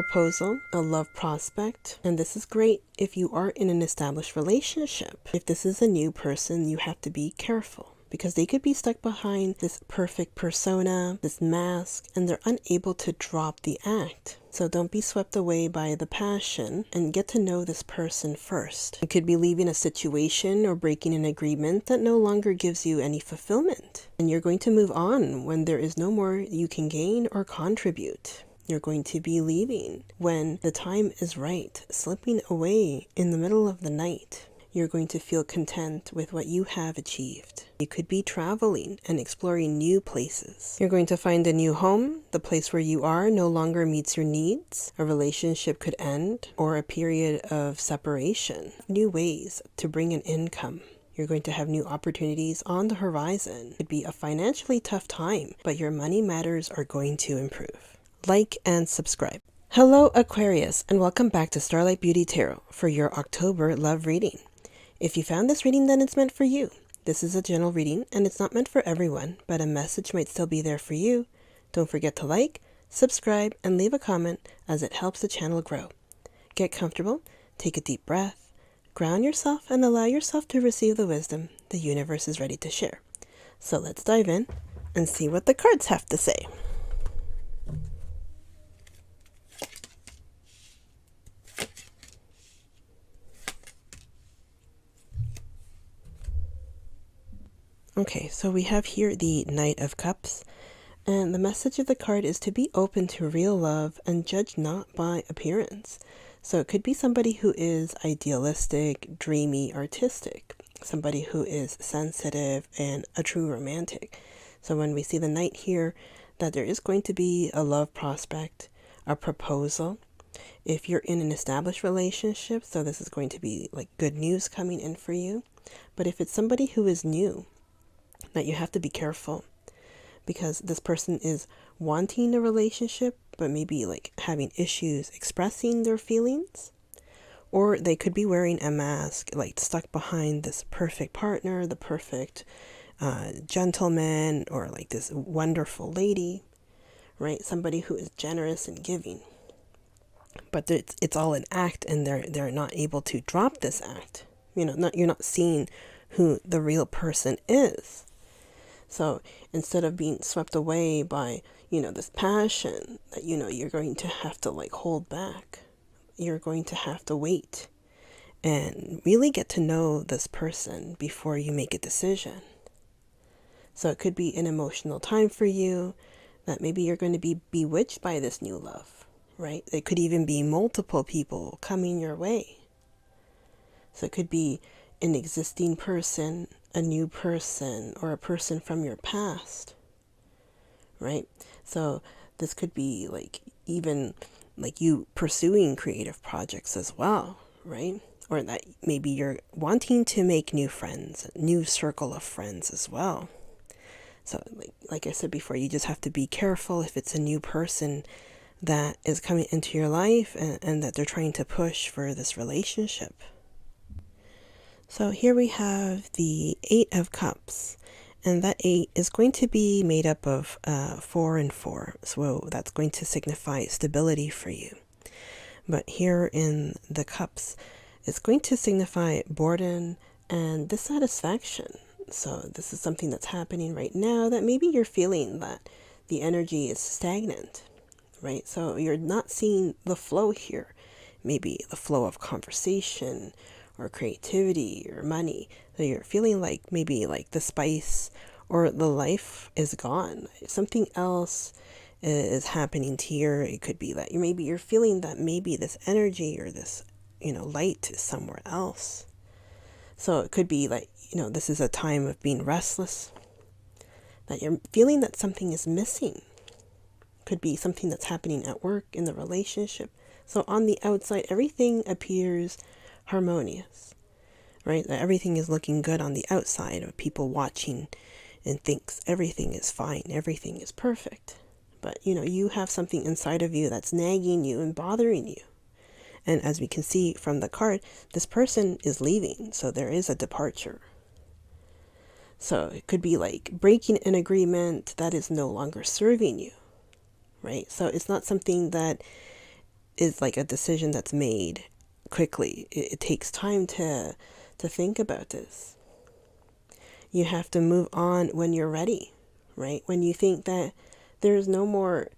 proposal, a love prospect, and this is great if you are in an established relationship. If this is a new person, you have to be careful because they could be stuck behind this perfect persona, this mask, and they're unable to drop the act. So don't be swept away by the passion and get to know this person first. It could be leaving a situation or breaking an agreement that no longer gives you any fulfillment. And you're going to move on when there is no more you can gain or contribute. You're going to be leaving when the time is right, slipping away in the middle of the night. You're going to feel content with what you have achieved. You could be traveling and exploring new places. You're going to find a new home. The place where you are no longer meets your needs. A relationship could end or a period of separation. New ways to bring in income. You're going to have new opportunities on the horizon. It could be a financially tough time, but your money matters are going to improve. Like and subscribe. Hello Aquarius, and welcome back to Starlight Beauty Tarot for your October love reading. If you found this reading, then it's meant for you. This is a general reading and it's not meant for everyone, but a message might still be there for you. Don't forget to like, subscribe, and leave a comment as it helps the channel grow. Get comfortable, take a deep breath, ground yourself, and allow yourself to receive the wisdom the universe is ready to share. So let's dive in and see what the cards have to say. Okay, so we have here the Knight of Cups, and the message of the card is to be open to real love and judge not by appearance. So it could be somebody who is idealistic, dreamy, artistic, somebody who is sensitive, and a true romantic. So when we see the Knight here, that there is going to be a love prospect, a proposal. If you're in an established relationship, so this is going to be like good news coming in for you. But if it's somebody who is new, that you have to be careful because this person is wanting a relationship, but maybe like having issues expressing their feelings, or they could be wearing a mask, like stuck behind this perfect partner, the perfect gentleman, or like this wonderful lady, right? Somebody who is generous and giving, but it's all an act, and they're not able to drop this act. You're not seeing who the real person is. So instead of being swept away by, this passion that, you're going to have to like hold back, you're going to have to wait and really get to know this person before you make a decision. So it could be an emotional time for you that maybe you're going to be bewitched by this new love, right? It could even be multiple people coming your way. So it could be an existing person, a new person, or a person from your past, right? So this could be like even like you pursuing creative projects as well, right? Or that maybe you're wanting to make new friends, a new circle of friends as well. So like I said before, you just have to be careful if it's a new person that is coming into your life and that they're trying to push for this relationship. So here we have the 8 of Cups, and that 8 is going to be made up of 4 and 4. So that's going to signify stability for you. But here in the Cups, it's going to signify boredom and dissatisfaction. So this is something that's happening right now that maybe you're feeling that the energy is stagnant, right? So you're not seeing the flow here. Maybe the flow of conversation or creativity or money. So you're feeling like maybe like the spice or the life is gone. Something else is happening to you. It could be that you're feeling that maybe this energy or this, light is somewhere else. So it could be like, this is a time of being restless, that you're feeling that something is missing. Could be something that's happening at work, in the relationship. So on the outside, everything appears harmonious, right? Everything is looking good on the outside of people watching and thinks everything is fine, everything is perfect. But you have something inside of you that's nagging you and bothering you. And as we can see from the card, this person is leaving, so there is a departure. So it could be like breaking an agreement that is no longer serving you, right? So it's not something that is like a decision that's made quickly. It takes time to think about this. You have to move on when you're ready, right? When you think that there's no more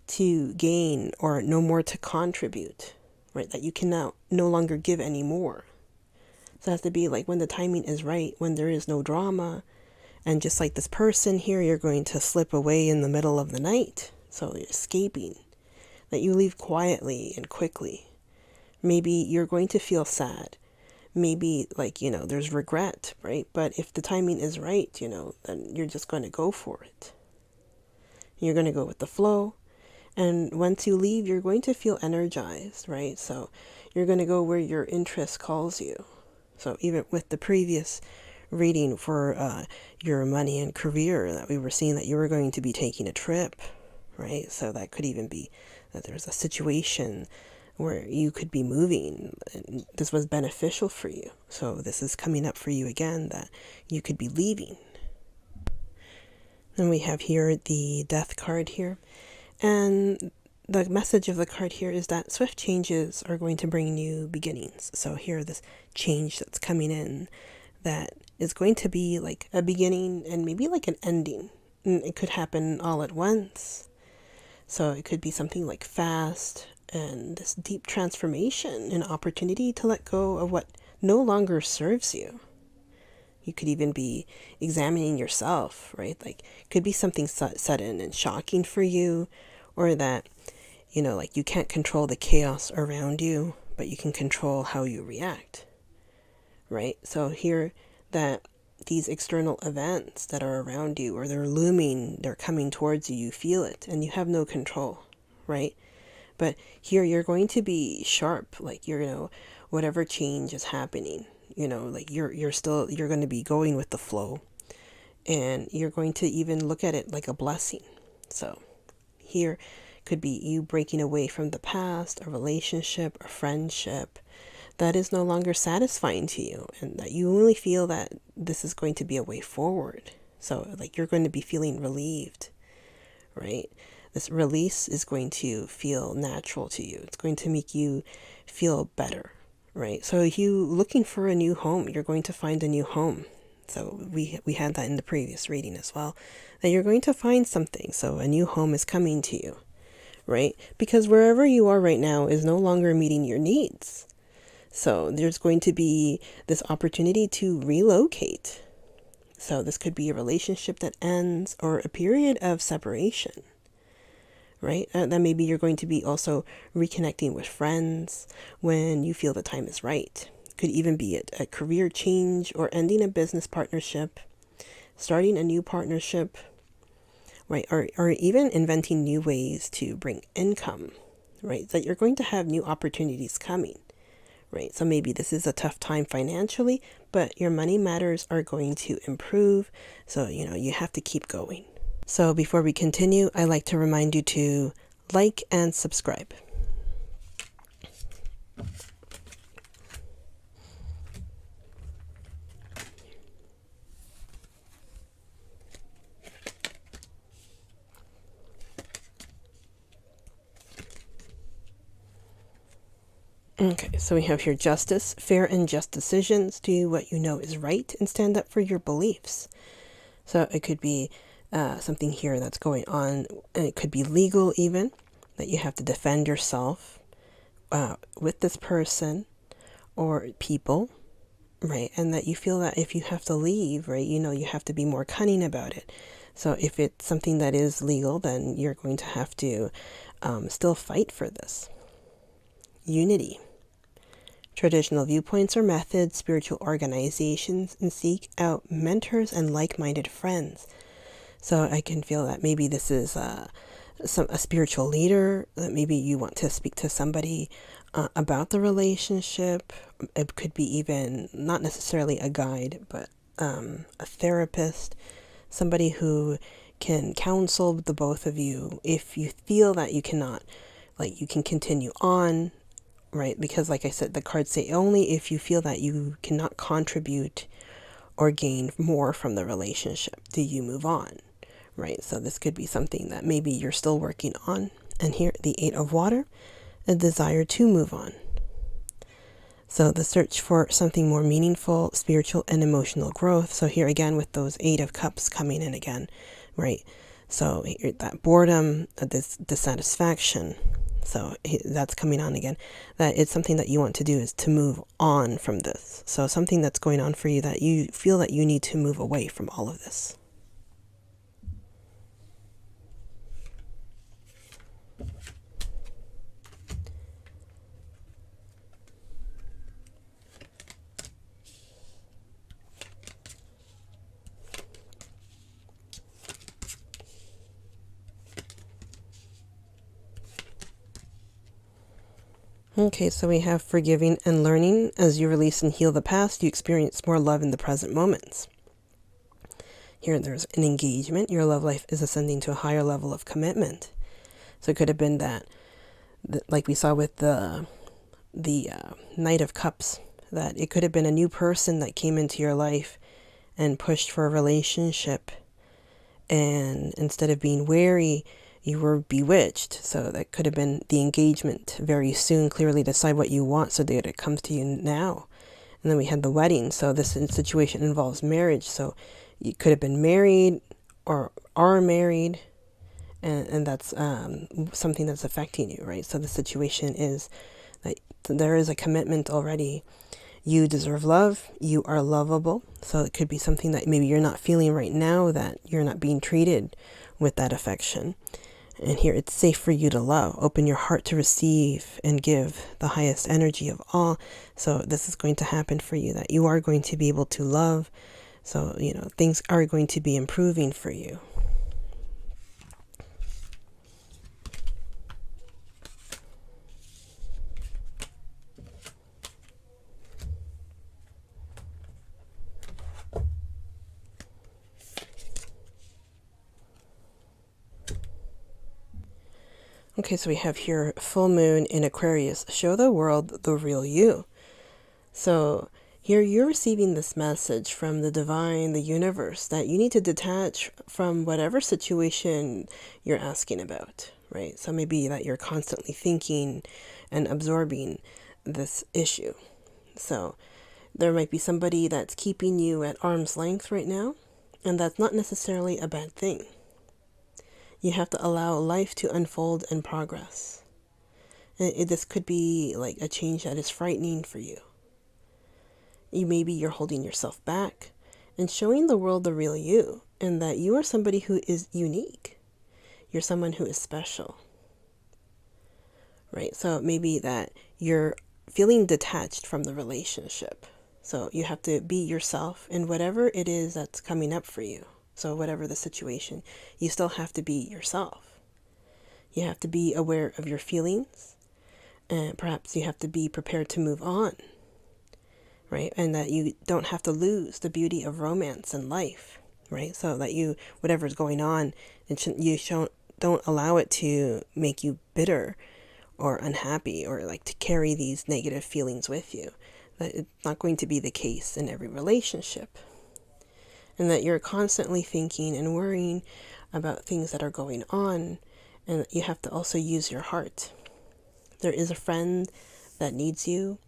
to gain or no more to contribute, right? That you can now no longer give anymore. So it has to be like when the timing is right, when there is no drama. And just like this person here, you're going to slip away in the middle of the night. So you're escaping. That you leave quietly and quickly. Maybe you're going to feel sad. Maybe like, there's regret, right? But if the timing is right, then you're just going to go for it. You're going to go with the flow. And once you leave, you're going to feel energized, right? So you're going to go where your interest calls you. So even with the previous reading for your money and career, that we were seeing that you were going to be taking a trip, right? So that could even be that there's a situation where you could be moving and this was beneficial for you. So this is coming up for you again, that you could be leaving. Then we have here the Death card here. And the message of the card here is that swift changes are going to bring new beginnings. So here, this change that's coming in that is going to be like a beginning and maybe like an ending. And it could happen all at once. So it could be something like fast and this deep transformation, an opportunity to let go of what no longer serves you. You could even be examining yourself, right? Like it could be something sudden and shocking for you, or that, like you can't control the chaos around you, but you can control how you react, right? So here that these external events that are around you, or they're looming, they're coming towards you, you feel it and you have no control, right? But here you're going to be sharp, like whatever change is happening, like you're going to be going with the flow, and you're going to even look at it like a blessing. So here could be you breaking away from the past, a relationship, a friendship that is no longer satisfying to you, and that you only feel that this is going to be a way forward. So like you're going to be feeling relieved, right? This release is going to feel natural to you. It's going to make you feel better, right? So you looking for a new home, you're going to find a new home. So we had that in the previous reading as well, that you're going to find something. So a new home is coming to you, right? Because wherever you are right now is no longer meeting your needs. So there's going to be this opportunity to relocate. So this could be a relationship that ends, or a period of separation, right? Then maybe you're going to be also reconnecting with friends when you feel the time is right. Could even be a career change, or ending a business partnership, starting a new partnership, right? Or even inventing new ways to bring income, right? That you're going to have new opportunities coming, right? So maybe this is a tough time financially, but your money matters are going to improve. So, you have to keep going. So before we continue, I like to remind you to like and subscribe. Okay, so we have here justice, fair and just decisions, do what you know is right and stand up for your beliefs. So it could be something here that's going on. It could be legal even, that you have to defend yourself with this person or people, right? And that you feel that if you have to leave, right, you have to be more cunning about it. So if it's something that is legal, then you're going to have to still fight for this. Unity. Traditional viewpoints or methods, spiritual organizations, and seek out mentors and like-minded friends. So I can feel that maybe this is a spiritual leader, that maybe you want to speak to somebody about the relationship. It could be even not necessarily a guide, but a therapist, somebody who can counsel the both of you if you feel that you cannot, like you can continue on, right? Because like I said, the cards say only if you feel that you cannot contribute or gain more from the relationship do you move on, right? So this could be something that maybe you're still working on. And here, the 8 of water, a desire to move on. So the search for something more meaningful, spiritual, and emotional growth. So here again with those 8 of Cups coming in again, right? So that boredom, this dissatisfaction, so that's coming on again. That it's something that you want to do is to move on from this. So something that's going on for you that you feel that you need to move away from all of this. Okay, so we have forgiving and learning. As you release and heal the past, you experience more love in the present moments. Here there's an engagement. Your love life is ascending to a higher level of commitment. So it could have been that like we saw with the Knight of Cups, that it could have been a new person that came into your life and pushed for a relationship. And instead of being wary, you were bewitched. So that could have been the engagement very soon. Clearly decide what you want so that it comes to you now. And then we had the wedding. So this situation involves marriage. So you could have been married or are married. And that's something that's affecting you, right? So the situation is that there is a commitment already. You deserve love. You are lovable. So it could be something that maybe you're not feeling right now, that you're not being treated with that affection. And here it's safe for you to love. Open your heart to receive and give the highest energy of all. So this is going to happen for you, that you are going to be able to love. So, things are going to be improving for you. Okay, so we have here full moon in Aquarius. Show the world the real you. So here you're receiving this message from the divine, the universe, that you need to detach from whatever situation you're asking about, right? So maybe that you're constantly thinking and absorbing this issue. So there might be somebody that's keeping you at arm's length right now, and that's not necessarily a bad thing. You have to allow life to unfold and progress. And this could be like a change that is frightening for you. Maybe you're holding yourself back and showing the world the real you, and that you are somebody who is unique. You're someone who is special, right? So maybe that you're feeling detached from the relationship. So you have to be yourself in whatever it is that's coming up for you. So whatever the situation, you still have to be yourself. You have to be aware of your feelings, and perhaps you have to be prepared to move on, right? And that you don't have to lose the beauty of romance and life, right? So that whatever's going on, don't allow it to make you bitter or unhappy, or like to carry these negative feelings with you. That it's not going to be the case in every relationship. And that you're constantly thinking and worrying about things that are going on, and that you have to also use your heart. There is a friend that needs you,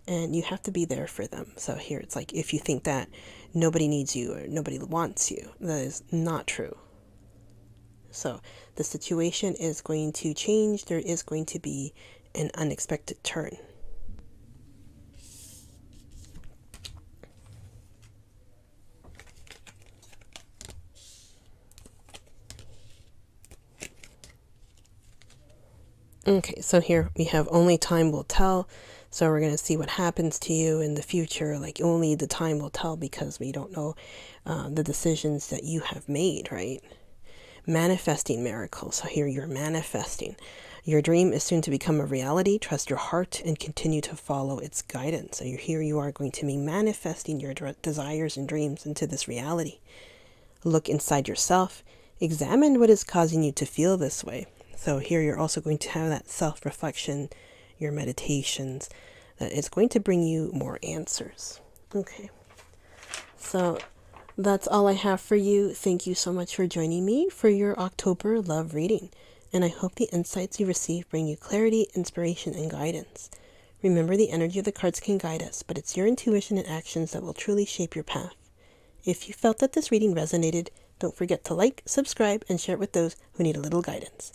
and you have to be there for them. So here it's like, if you think that nobody needs you or nobody wants you, that is not true. So the situation is going to change. There is going to be an unexpected turn. Okay, so here we have only time will tell. So we're going to see what happens to you in the future. Like only the time will tell, because we don't know the decisions that you have made, right? Manifesting miracles. So here you're manifesting. Your dream is soon to become a reality. Trust your heart and continue to follow its guidance. So here you are going to be manifesting your desires and dreams into this reality. Look inside yourself. Examine what is causing you to feel this way. So here you're also going to have that self-reflection, your meditations, that it's going to bring you more answers. Okay. So that's all I have for you. Thank you so much for joining me for your October love reading. and I hope the insights you receive bring you clarity, inspiration, and guidance. Remember, the energy of the cards can guide us, but it's your intuition and actions that will truly shape your path. If you felt that this reading resonated, don't forget to like, subscribe, and share it with those who need a little guidance.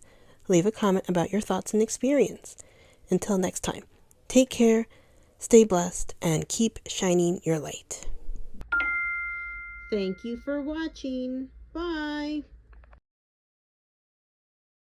Leave a comment about your thoughts and experience. Until next time, take care, stay blessed, and keep shining your light. Thank you for watching. Bye.